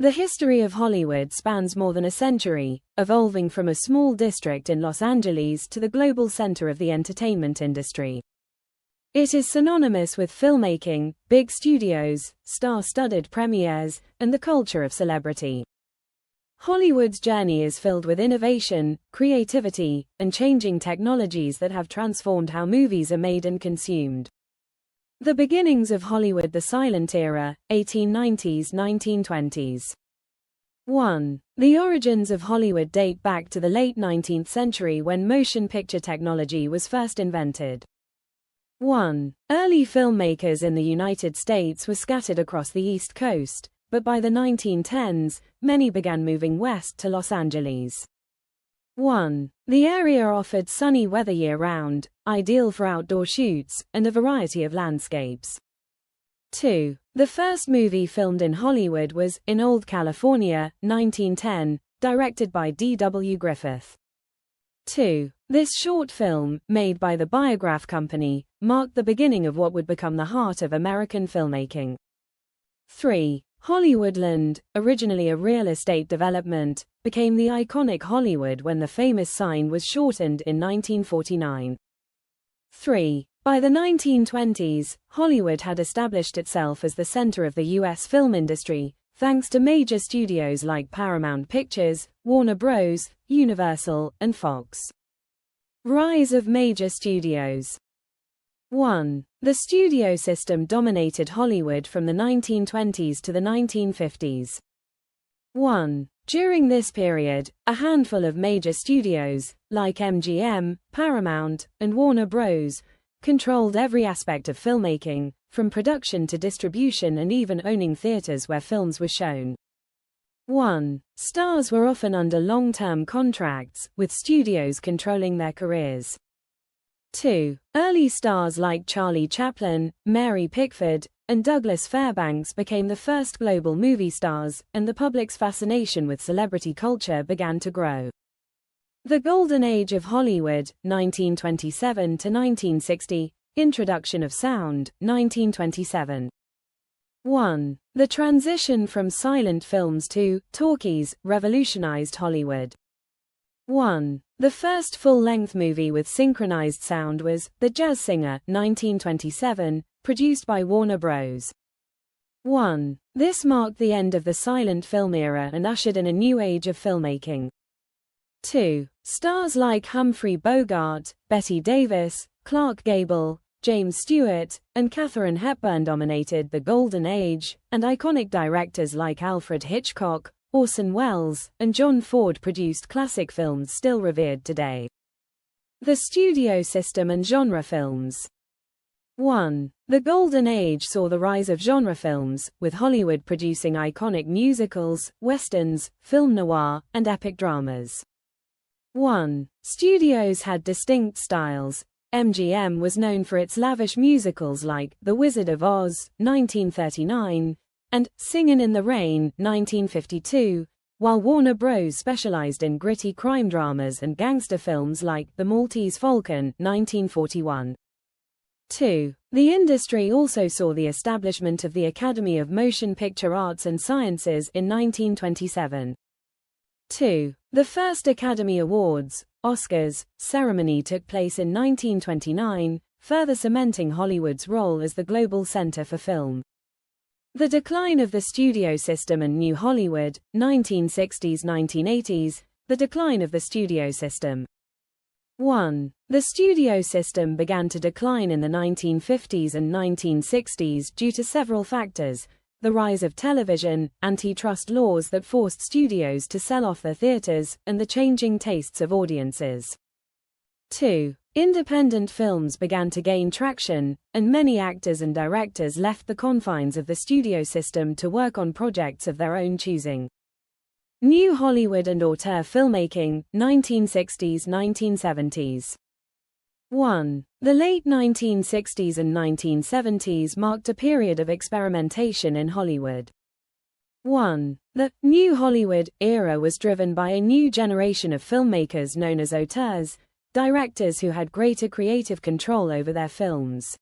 The history of Hollywood spans more than a century, evolving from a small district in Los Angeles to the global center of the entertainment industry. It is synonymous with filmmaking, big studios, star-studded premieres, and the culture of celebrity. Hollywood's journey is filled with innovation, creativity, and changing technologies that have transformed how movies are made and consumed. The beginnings of Hollywood: the silent era, 1890s–1920s. 1. The origins of Hollywood date back to the late 19th century when motion picture technology was first invented. 1. Early filmmakers in the United States were scattered across the East Coast, but by the 1910s, many began moving west to Los Angeles. 1. The area offered sunny weather year-round, ideal for outdoor shoots, and a variety of landscapes. 2. The first movie filmed in Hollywood was In Old California, 1910, directed by D.W. Griffith. 2. This short film, made by the Biograph Company, marked the beginning of what would become the heart of American filmmaking. 3. Hollywoodland, originally a real estate development, became the iconic Hollywood when the famous sign was shortened in 1949. 3. By the 1920s, Hollywood had established itself as the center of the U.S. film industry, thanks to major studios like Paramount Pictures, Warner Bros., Universal, and Fox. Rise of major studios. 1. The studio system dominated Hollywood from the 1920s to the 1950s. 1. During this period, a handful of major studios, like MGM, Paramount, and Warner Bros., controlled every aspect of filmmaking, from production to distribution and even owning theaters where films were shown. 1. Stars were often under long-term contracts, with studios controlling their careers. 2. Early stars like Charlie Chaplin, Mary Pickford, and Douglas Fairbanks became the first global movie stars, and the public's fascination with celebrity culture began to grow. The Golden Age of Hollywood, 1927 to 1960, introduction of sound, 1927. 1. The transition from silent films to talkies revolutionized Hollywood. 1. The first full-length movie with synchronized sound was The Jazz Singer, 1927, produced by Warner Bros. 1. This marked the end of the silent film era and ushered in a new age of filmmaking. 2. Stars like Humphrey Bogart, Bette Davis, Clark Gable, James Stewart, and Katharine Hepburn dominated the Golden Age, and iconic directors like Alfred Hitchcock, Orson Welles, and John Ford produced classic films still revered today. The studio system and genre films. 1. The Golden Age saw the rise of genre films, with Hollywood producing iconic musicals, westerns, film noir, and epic dramas. 1. Studios had distinct styles. MGM was known for its lavish musicals like The Wizard of Oz, 1939, and Singin' in the Rain, 1952, while Warner Bros. Specialized in gritty crime dramas and gangster films like The Maltese Falcon, 1941. 2. The industry also saw the establishment of the Academy of Motion Picture Arts and Sciences in 1927. 2. The first Academy Awards, Oscars, ceremony took place in 1929, further cementing Hollywood's role as the global center for film. The decline of the studio system and New Hollywood, 1960s–1980s, the decline of the studio system. 1. The studio system began to decline in the 1950s and 1960s due to several factors: the rise of television, antitrust laws that forced studios to sell off their theaters, and the changing tastes of audiences. 2. Independent films began to gain traction, and many actors and directors left the confines of the studio system to work on projects of their own choosing. New Hollywood and auteur filmmaking, 1960s–1970s. 1. The late 1960s and 1970s marked a period of experimentation in Hollywood. 1. The New Hollywood era was driven by a new generation of filmmakers known as auteurs, directors who had greater creative control over their films.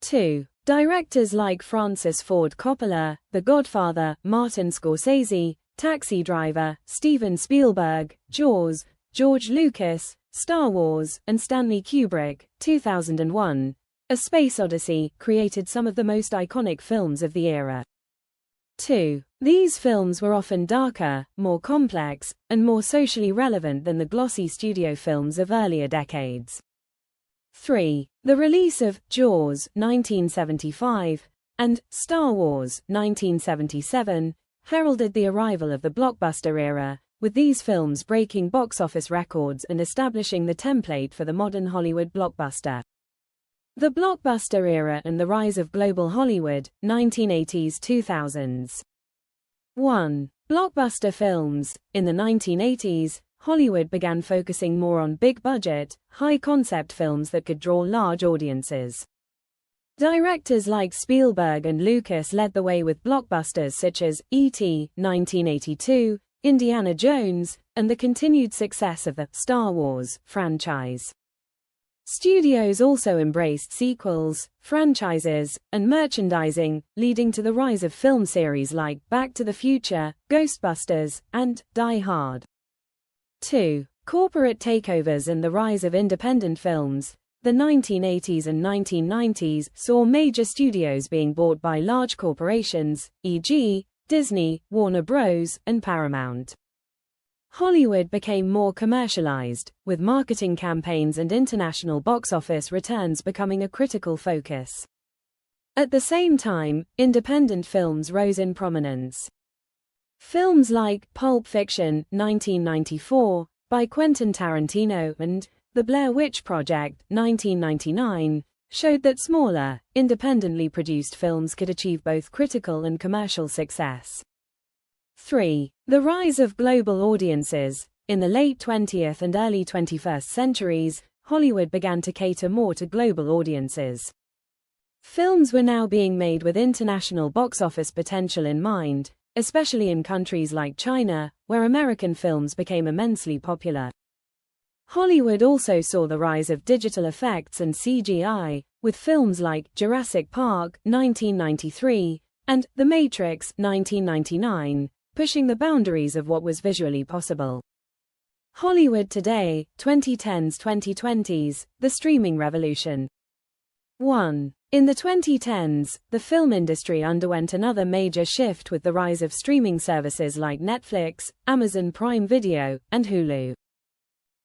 2. Directors like Francis Ford Coppola, The Godfather, Martin Scorsese, Taxi Driver, Steven Spielberg, Jaws, George Lucas, Star Wars, and Stanley Kubrick, 2001, A Space Odyssey, created some of the most iconic films of the era. 2. These films were often darker, more complex, and more socially relevant than the glossy studio films of earlier decades. 3. The release of Jaws, 1975, and Star Wars, 1977, heralded the arrival of the blockbuster era, with these films breaking box office records and establishing the template for the modern Hollywood blockbuster. The blockbuster era and the rise of global Hollywood, 1980s-2000s. 1. Blockbuster films. In the 1980s, Hollywood began focusing more on big-budget, high-concept films that could draw large audiences. Directors like Spielberg and Lucas led the way with blockbusters such as E.T., 1982, Indiana Jones, and the continued success of the Star Wars franchise. Studios also embraced sequels, franchises, and merchandising, leading to the rise of film series like Back to the Future, Ghostbusters, and Die Hard. 2. Corporate takeovers and the rise of independent films. The 1980s and 1990s saw major studios being bought by large corporations, e.g., Disney, Warner Bros., and Paramount. Hollywood became more commercialized, with marketing campaigns and international box office returns becoming a critical focus. At the same time, independent films rose in prominence. Films like Pulp Fiction, 1994, by Quentin Tarantino, and The Blair Witch Project, 1999, showed that smaller, independently produced films could achieve both critical and commercial success. 3. The rise of global audiences. In the late 20th and early 21st centuries, Hollywood began to cater more to global audiences. Films were now being made with international box office potential in mind, especially in countries like China, where American films became immensely popular. Hollywood also saw the rise of digital effects and CGI, with films like Jurassic Park, 1993, and The Matrix, 1999, pushing the boundaries of what was visually possible. Hollywood today, 2010s-2020s, the streaming revolution. 1. In the 2010s, the film industry underwent another major shift with the rise of streaming services like Netflix, Amazon Prime Video, and Hulu.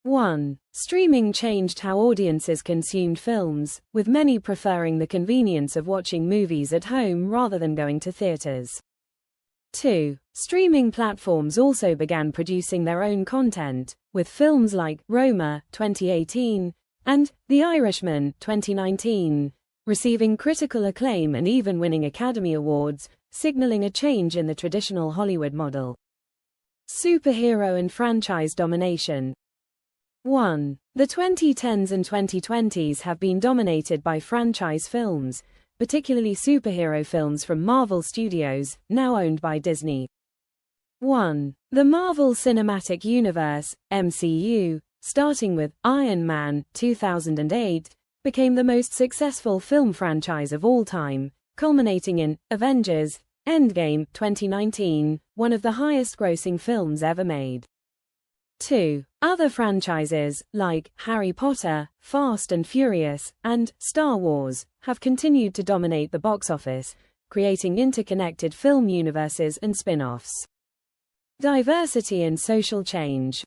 1. Streaming changed how audiences consumed films, with many preferring the convenience of watching movies at home rather than going to theaters. 2. Streaming platforms also began producing their own content, with films like Roma, 2018, and The Irishman, 2019, receiving critical acclaim and even winning Academy Awards, signaling a change in the traditional Hollywood model. Superhero and franchise domination. 1. The 2010s and 2020s have been dominated by franchise films, particularly superhero films from Marvel Studios, now owned by Disney. 1. The Marvel Cinematic Universe, MCU, starting with Iron Man, 2008, became the most successful film franchise of all time, culminating in Avengers: Endgame, 2019, one of the highest-grossing films ever made. 2. Other franchises, like Harry Potter, Fast and Furious, and Star Wars, have continued to dominate the box office, creating interconnected film universes and spin-offs. Diversity and social change.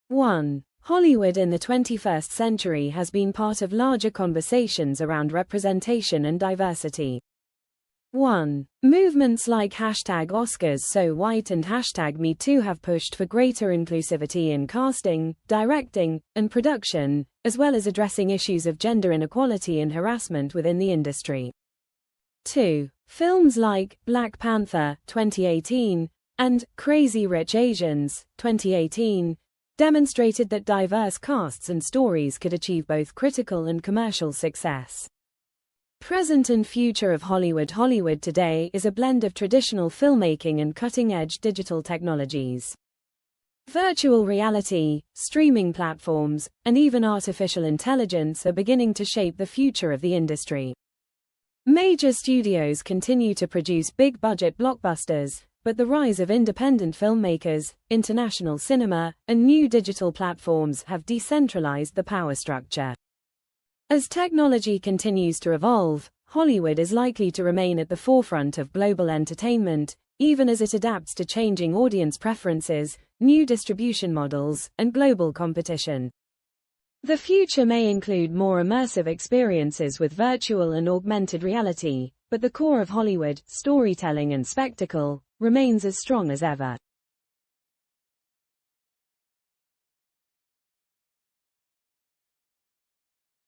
1. Hollywood in the 21st century has been part of larger conversations around representation and diversity. 1. Movements like #OscarsSoWhite and #MeToo have pushed for greater inclusivity in casting, directing, and production, as well as addressing issues of gender inequality and harassment within the industry. 2. Films like Black Panther, 2018, and Crazy Rich Asians, 2018, demonstrated that diverse casts and stories could achieve both critical and commercial success. Present and future of Hollywood. Hollywood today is a blend of traditional filmmaking and cutting-edge digital technologies. Virtual reality, streaming platforms, and even artificial intelligence are beginning to shape the future of the industry. Major studios continue to produce big-budget blockbusters, but the rise of independent filmmakers, international cinema, and new digital platforms have decentralized the power structure. As technology continues to evolve, Hollywood is likely to remain at the forefront of global entertainment, even as it adapts to changing audience preferences, new distribution models, and global competition. The future may include more immersive experiences with virtual and augmented reality, but the core of Hollywood, storytelling and spectacle, remains as strong as ever.